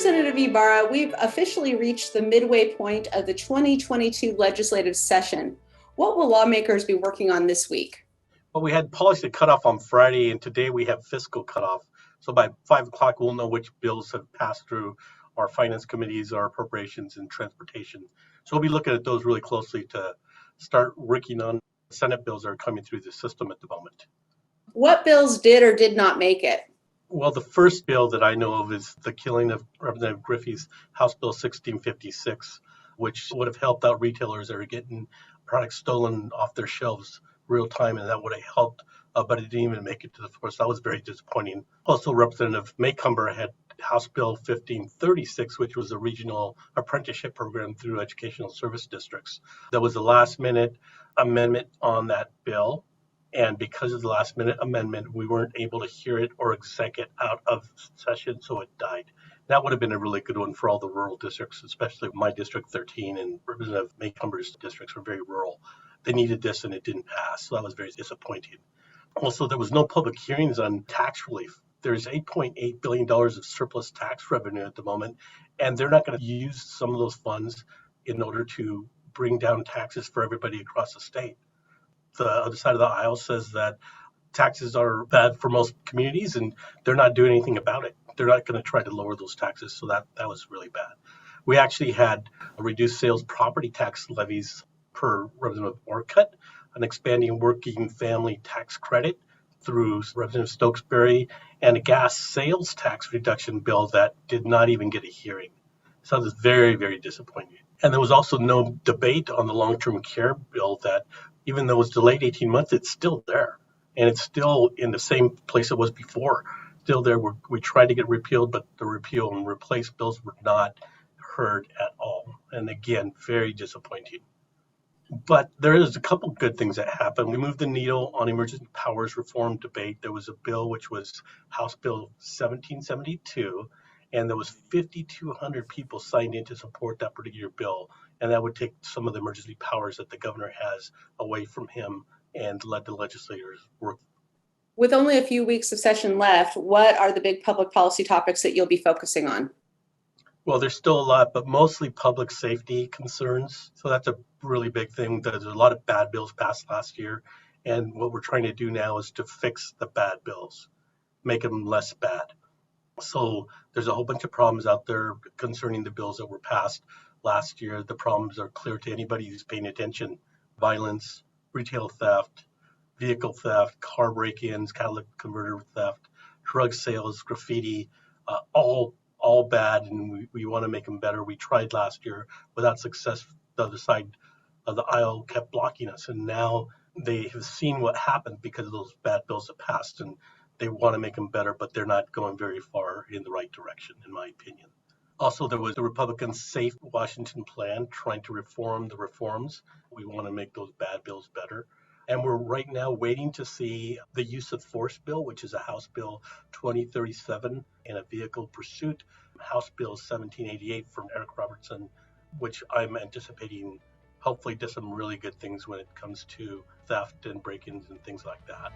Representative Ybarra, we've officially reached the midway point of the 2022 legislative session. What will lawmakers be working on this week? Well, we had policy cutoff on Friday, and today we have fiscal cutoff. So by 5 o'clock, we'll know which bills have passed through our finance committees, our appropriations, and transportation. So we'll be looking at those really closely to start working on Senate bills that are coming through the system at the moment. What bills did or did not make it? Well, the first bill that I know of is the killing of Representative Griffey's House Bill 1656, which would have helped out retailers that are getting products stolen off their shelves real time, and that would have helped, but it didn't even make it to the floor. So that was very disappointing. Also, Representative Maycumber had House Bill 1536, which was a regional apprenticeship program through educational service districts. That was a last-minute amendment on that bill. And because of the last minute amendment, we weren't able to hear it or exec it out of session, so it died. That would have been a really good one for all the rural districts, especially my District 13 and Representative Maycumber's districts were very rural. They needed this and it didn't pass, so that was very disappointing. Also, there was no public hearings on tax relief. There's $8.8 billion of surplus tax revenue at the moment, and they're not going to use some of those funds in order to bring down taxes for everybody across the state. The other side of the aisle says that taxes are bad for most communities and they're not doing anything about it. They're not going to try to lower those taxes, so that was really bad. We actually had a reduced sales property tax levies per Representative Orcutt, an expanding working family tax credit through Representative Stokesbury, and a gas sales tax reduction bill that did not even get a hearing. So that was very, very disappointing. And there was also no debate on the long-term care bill that, even though it was delayed 18 months, it's still there. And it's still in the same place it was before. Still there. We tried to get repealed, but the repeal and replace bills were not heard at all. And again, very disappointing. But there is a couple good things that happened. We moved the needle on emergency powers reform debate. There was a bill which was House Bill 1772, and there was 5,200 people signed in to support that particular bill. And that would take some of the emergency powers that the governor has away from him and let the legislators work. With only a few weeks of session left, what are the big public policy topics that you'll be focusing on? Well, there's still a lot, but mostly public safety concerns. So that's a really big thing. There's a lot of bad bills passed last year. And what we're trying to do now is to fix the bad bills, make them less bad. So there's a whole bunch of problems out there concerning the bills that were passed last year. The problems are clear to anybody who's paying attention. Violence, retail theft, vehicle theft, car break-ins, catalytic converter theft, drug sales, graffiti, all bad, and we want to make them better. We tried last year without success. The other side of the aisle kept blocking us, and now they have seen what happened because of those bad bills that passed, and they want to make them better, but they're not going very far in the right direction, in my opinion. Also, there was the Republican Safe Washington plan trying to reform the reforms. We want to make those bad bills better. And we're right now waiting to see the use of force bill, which is a House Bill 2037, and a vehicle pursuit, House Bill 1788 from Eric Robertson, which I'm anticipating hopefully does some really good things when it comes to theft and break-ins and things like that.